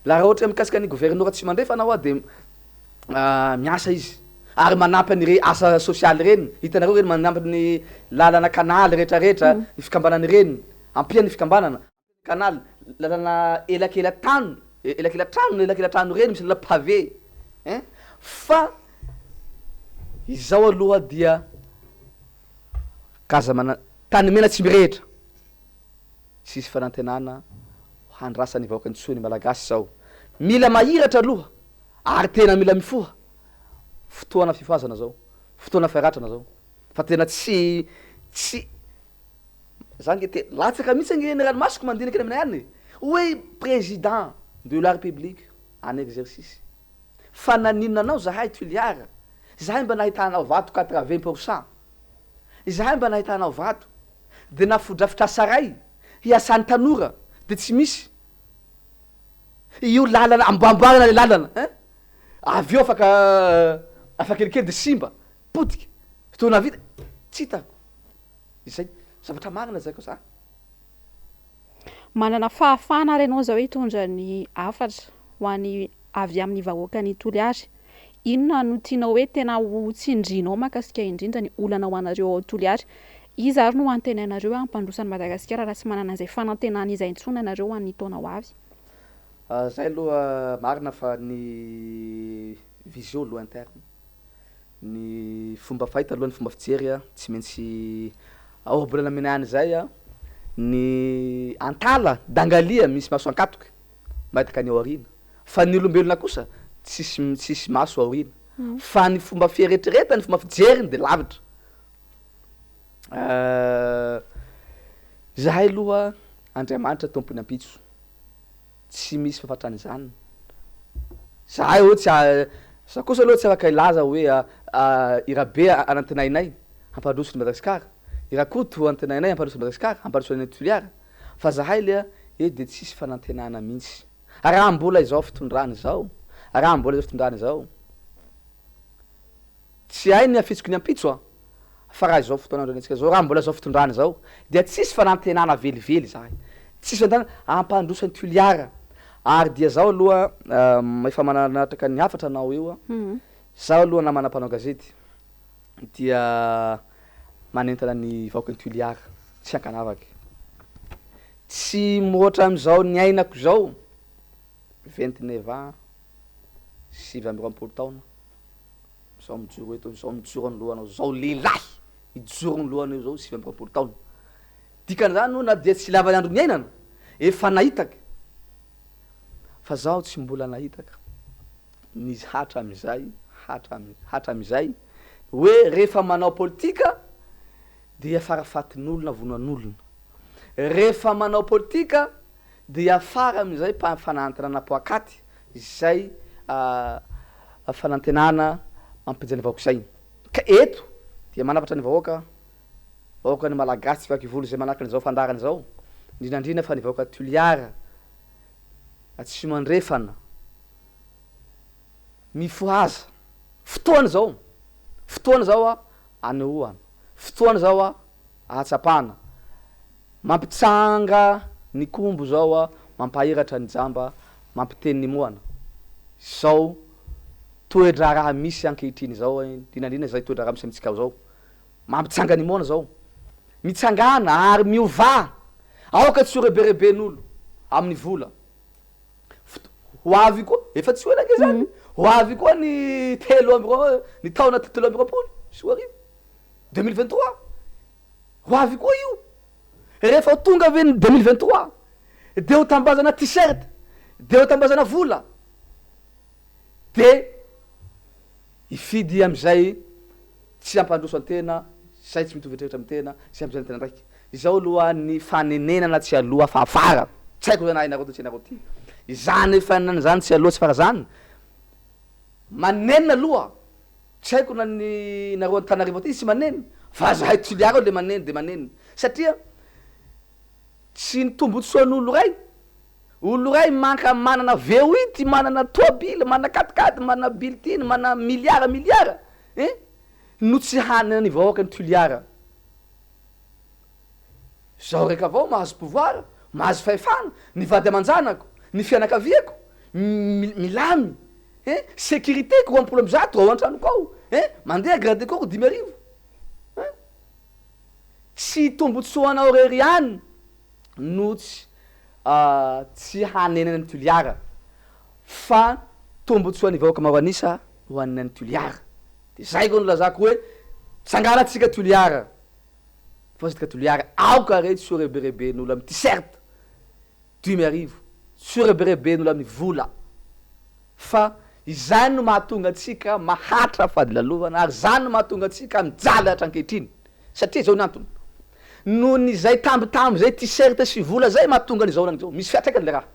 laha ohatra mikasika ny gouverneur tsy mandrefana hoa de miasa izy. Ary manampy an'ire asa sosialy reny, hitanareo reny manampy ny lalana kanaly rehetrarehetra, ny fikambanany reny, ampiany fikambanana. Kanaly, lalana elakelan-trano reny misy lala pavé. Fa izao aloha dia tany mena tsy mirehitra. Sisy fanantenana handrasa ny vahoaka ny tsoiny malagasy zao. Mila mahiratra aloha, ary tena mila mifoha. Fotoana fifoazana zao, fotoana fiaratrana zao. Fa tena tsy zany nge latsaka mihitsy nge ny ranomasoko mandinika aminay any hoe président de la république en exercice. Fa naninona anao zahay toliara, zahay mba nahitanao vato 80%, zahay mba nahitanao vato de nafodrafitra saray hiasan'ny tanora de tsy misy. Io lalana amboamboarina le lalana, avy eo afaka kelikely de simba potika fotoana vita tsy hitako. Izay zavatra marina zay koa za. Manana fahafahana ary ianao zao hitondra ny hafatra ho an'ny avy amin'ny vahoaka ny toliary. Inona no tianao hoe tena ho tsindrinao mahakasika indrindra ny olana ho anareo ao toliary? Iza ary no antenainareo ampandrosan'ny Madagasikara raha tsy manana izay fanantenana izay intsony ianareo an'ny taona ho avy? Zay aloha marina fa ny vision aloha interne. Ny fomba fahita aloha ny fomba fijery tsy maintsy ohabolana aminay any zay ny antala dangalia misy maso ankatoky mahitaka ny ao aorina. Fa ny olombelona kosa tsisy maso aorina. Fa ny fomba fieretreretany, ny fomba fijeriny de lavitra. Zahay aloha Andriamanitra tompony ampitso. Tsy misy fahafatrany zany. Zahay ohatsy sa kosa aloha tsy afaka ilaza hoe irabe anantenainay hampandrosony Madagasikara, irakoto antenainay hampandrosony Madagasikara, hampandrosony toliara. Fa zahay le de tsisy fanantenana mihitsy. Raha mbola izao fitondrany zao, raha mbola izao fitondrany zao, tsy hay ny afitsoko ny ampitso fa raha izao fotoana androantsika zao, raha mbola izao fitondrany zao dia tsisy fanantenana velively zahay. Tsisy fanantenana hampandrosany toliara. Ary dia zao aloha efa mananatraka ny hafatra anao io zaho aloha na manampanao gazety dia manentana ny vahoaka ny toliara tsy ankanavaky. Tsy mihoatra am'izao ny ainako zao 29 ans 27 taona zao mijoro eto, zao mijoro anoloanao, zao lehilahy mijoro anoloanao zao 27 taona. Dikan'izany no na dia tsy lava andro ny ainana efa nahitaka. Fa zaho tsy mbola nahitaka. Nisy hatra am'izay hoe rehefa manao politika dia farafatin'olona vonan'olona. Rehefa manao politika dia afara am'izay fanantenana poakaty izay fanantenana mampijany vahoaka sainy. Ka eto dia manapatra ny vahoaka ny malagasy tsy vaky volo zay manahaka an'izao fandarany zao, indrindrandrindra fa ny vahoaka toliara tsy mandrefana mifoaza fotoana zao anehoana, fotoana zao ahatsapana, mampitsanga ny kombo zao mampahiratra ny jamba, mampiteny ny moana. Zao toedra raha misy ankehitriny zao dinandrina zay toedra raha misy amitsika zao mampitsangany mona zao mitsangana ary miova aoka tsy rebereben'olo amin'ny vola ho avy koa efa tsy hoelake zany ho avy koa ny ny taona telo amby roapolo sy roa arivo 2023 ho avy koa io rehefa tonga avy ny 2023 de ho tambazana t-shirt de ho tambazana vola de ifidy am'izay tsy ampandroso antena zay tsy mitovy etrehitra am'tena sy am'zay tena ndraiky izao aloha ny fanenenana tsy aloha fa afara tsy haiko zany nareo tsy nareo ty izany fanenana zany tsy aloha tsy fara zany manenina aloha tsy haiko na ny nareo Antananarivo ty tsy manenina fa zahay Toliara le manenina de manenina satria tsy ny tombotsoan'olo ray olo ray manana V8 manana tôbily manana 4x4 manana bulletine manana miliara no tsy hanana ny vahoaka ny Toliara zao reka avao mahazo pouvoir mahazo fahefana ny vady aman-janako ny fianakaviako milamy sécurité ko roapolo amby zato ao an-tranoko ao mandeha gradé koko 10,000 tsy tombotsoanao rery any no tsy hanenana ny Toliara fa tombotsoan'ny vahoaka maro anisa ho hanena ny Toliara de zay koa no lazako hoe sangaratsika Toliara fa Toliara aoka re tsy rebereben'olo amin'ny t-shirt 10,000 tsy rebereben'olo amin'ny vola fa izany no mahatonga atsika mahatra fady lalovana ary zany no mahatonga atsika mijaly hatrankehitriny satria zao ny antony no ny zay tambitamby zay t-shirt sy vola zay mahatonga ny zao nany zao misy fiatraikany le raha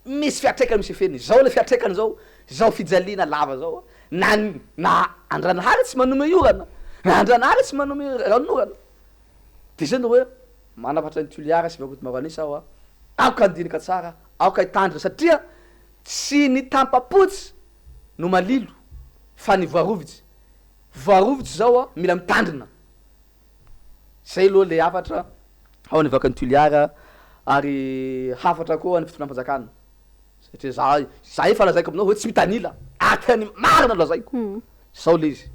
misy fiatraikany misy efeny zao le fiatraikany zao fijaliana lava zao na Andranahary tsy manome iorana na Andranahary tsy manome ranorana de zany hoe manapatra ny Toliara sy vakoty maro anisa aho aoka andinika tsara aoka hitandrina satria tsy ny tampapotsy no malilo fa ny voarovitsy zao mila mitandrina zay aloha le hafatra ao ny vahoaka ny Toliara ary hafatra koa ny fitonam-panjakana satria za efa lazaiko aminao hoe tsy mitanila atany marina lazaiko zao le izy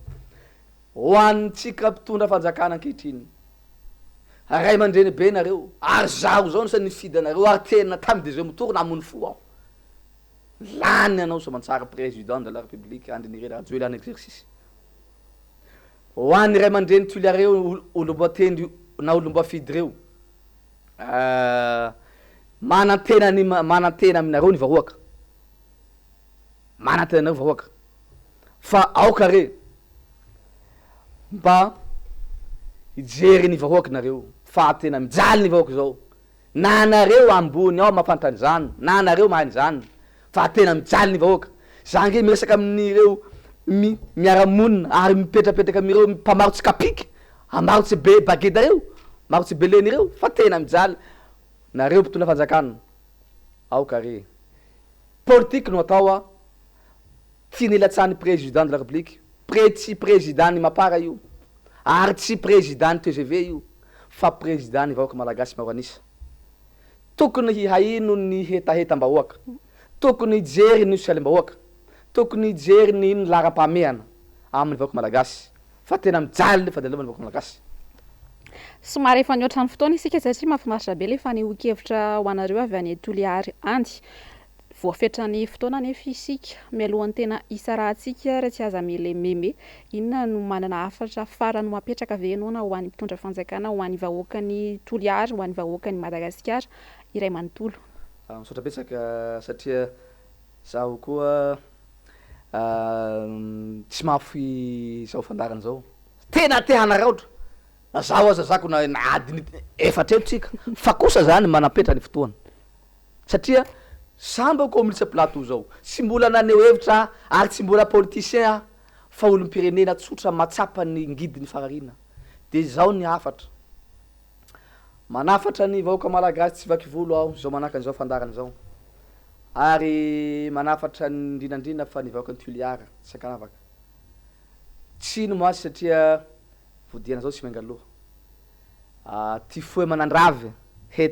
ho antsika mpitondra fanjakana ankehitriny ray aman-dreny be nareo ary zaho zao nisa nifidy anareo ary tena tamy de zay motoro namony fo aho lany anao soamantsara président de la république andrinireny rajo lany exercice ho an'ny ray aman-dreny Toliara reo olombo atendry na olombo afidy reo manantena aminareo ny vahoaka manantena nareo vahoaka fa aoka re mba ijery ny vahoaka nareo fa tena mijaly ny vahoaka zao na nareo ambony ao mafantany zany na nareo mahany zany fa tena mijaly ny vahoaka zange miresaka amin'ireo miaramonina ary mipetrapetraka amireo mpamarotsy kapiky amarotsy be bageda reo marotsy beleny reo fa tena mijaly nareo mpitondra fanjakana aoka re politique no atao finelatsan'ny président de la république tsy président ny mapara io ary tsy président ny TGV io fa président ny vahoaka malagasy maro anisa tokony hihaino ny hetahetam-bahoaka tokony hijery ny sosialim-bahoaka tokony hijery ny ino lara-pahamehana amin'ny vahoaka malagasy fa tena mijaly le fadialovana vahoaka malagasy somary efa nioatra ny fotoana isika satria mahafinaritra be le fanehoan-kevitra ho anareo avy any Toliara andy voafetrany fotoana nefa isika mialohan'ny tena isa rahantsika raha tsy aza mele meme inona no manana hafatra farany mapetraka venona ho an'ny mpitondra fanjakana ho an'ny vahoakany Toliara ho an'ny vahoakany Madagasikara iray manontolo misaotra betsaka satria zaho koa tsy mafy zao fandarana zao tena te hanaraotra zaho azazako na adiny efatra tsika fa kosa zany manapetra ny fotoana satria samba ko militsa plateau zao tsy mbola naneo hevitra ary tsy mbola politicien fa olom-pirenena tsotra matsapa ny ngidiny fararina de zao ny hafatra manafatra ny vahoaka malagasy tsy vaky volo aho zao manaka an'izao fandarana zao ary manafatra ny indrinandrina fa ny vahoaka ny Toliara tsy akanavaka tsy no moasy satria vodiana zao tsy mangaloha ty foe manandravy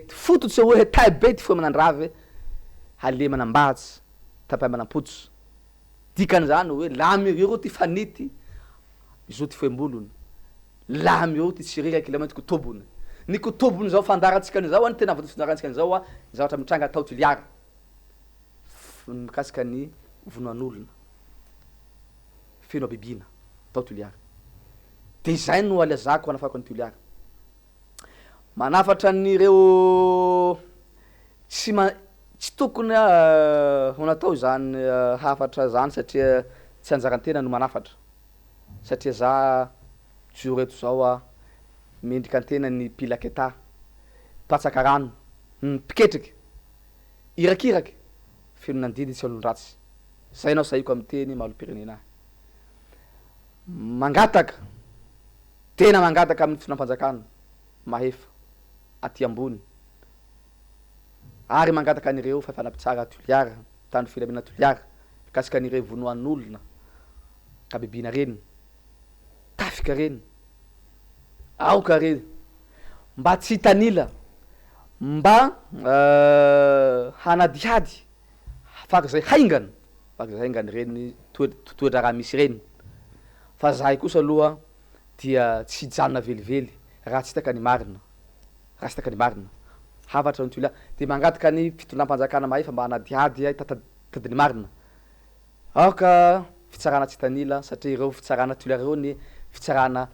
fototsy hoe hetay be ty foe manandravy hale manambatsy tapay manampotsy dikan'izany hoe lamy eo ty fanity izo ty foembolony lamy eo ty tsirira kilomètre kotobony ny kotobony zao fandarantsika an'izao any tena fandarantsika an'izao a zavatra mitranga atao toliara mikasika ny vonoan'olona feno abibina atao toliara de zay no alazako anafako ny toliara manafatra nyreo tsy tokony honatao zany hafatra zany satria tsy anjarantena no manafatra satria za juro eto zao a mendrika antena ny pilaketa patsaka rano piketriky irakiraky feno nandidy tsy alon-dratsy zay nao sahiko amin'ny teny mahalo-pirenena mangataka tena mangataka amin'ny finam-panjakana mahefa aty ambony ary mangataka an'ireo fa fanampitsara toliara tany filamina toliara mikasika an'ireo vonoan'olona ka bibina reny tafika reny aoka reny mba tsy hitanila mba hanadihady faky zay haingany reny toetra raha misy reny fa zahay kosa aloha dia tsy janona velively raha tsy taka ny marina havatra ny toliara de mangataka ny fitondram-panjakana mahefa mba hanadihady tadiny marina aoka fitsarana tsy hitanila satria ireo fitsarana toliara reo ny fitsarana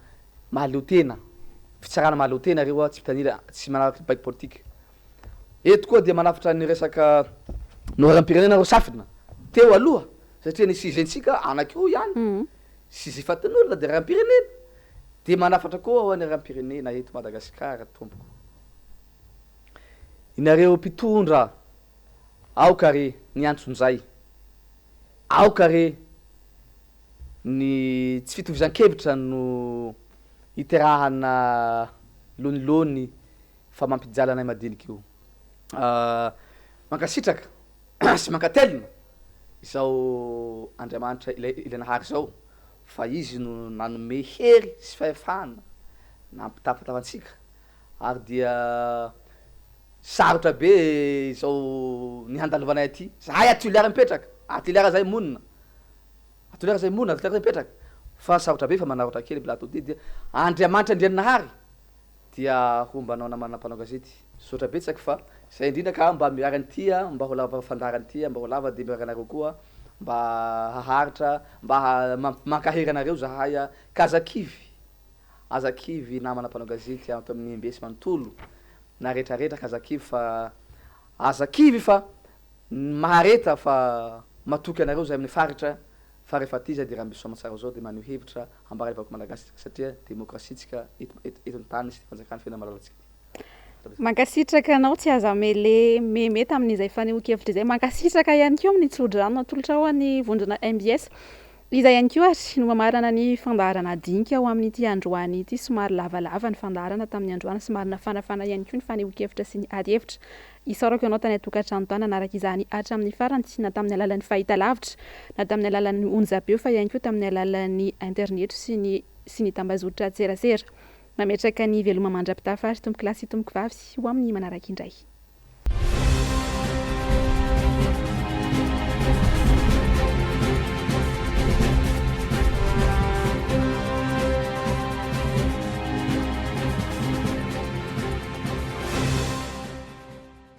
mahaleo tena reo a tsy hitanila tsy manaraky baiky politika eto koa dia manafatra ny resaka noharam-pirenena reo safina teo aloha satria ny sizentsika anakio ihany sizy fatin'olona de raram-pirenena de manafatra koa ho any raram-pirenena eto Madagasikara tompoko inareo mpitondra aoka re ny antsonjay aoka re ny tsy fitovizan-kevitra no iterahana lonilony fa mampijala anay madiniky io mankasitraka sy mankatelina izao Andriamanitra ilanahary zao fa izy no nanome hery sy fahefana nampitafatafantsika ary dia sarotra be zao ny handalovanay aty zahay atoliara mipetraka atoliara zay monina zay mipetraka fa sarotra be fa manaratra kely plateau dia Andriamanitra Andrianahary dia hombanao namana-panao gazety sotra betsaky fa zay indrindra ka mba miaran'tya mba ho lava fandaran'tya mba ho lava de miaranareo koa mba haharitra mba mankahery anareo zahay ka azakivy namana-panao gazety ato amin'ny mbesy manontolo na retraretra ka azakivy fa azakivy fa mahareta fa matoky anareo zay amin'ny faritra fa rehefa ty zay de raha misy soamatsara zao de maneho hevitra hambaravako malagasy satria demokrasitsika eto tany sy fanjakana fena malalatsika mankasitraka anao tsy aza meme tamin'izay fanehoan-kevitra izay mankasitraka ihany koa amin'ny tsodrano natolotra ao any vondrona MBS izay ihany koa ary no mamarana ny fandaharana dinika ao amin'ity androany ity somary lavalava ny fandaharana tamin'ny androany somary nafanafana ihany koa ny fanehoan-kevitra sy ny ady hevitra isaorako ianao tany atokantrano tany anaraka izany hatramin'ny farany tsy na tamin'ny alalan'ny fahitalavitra na tamin'ny alalan'ny onjabeo fa ihany koa tamin'ny alalan'ny internet sy ny tambazotra tserasera mametraka ny veloma mandra-pitafary tomboko lasy tomboko vavy ho amin'ny manaraka indray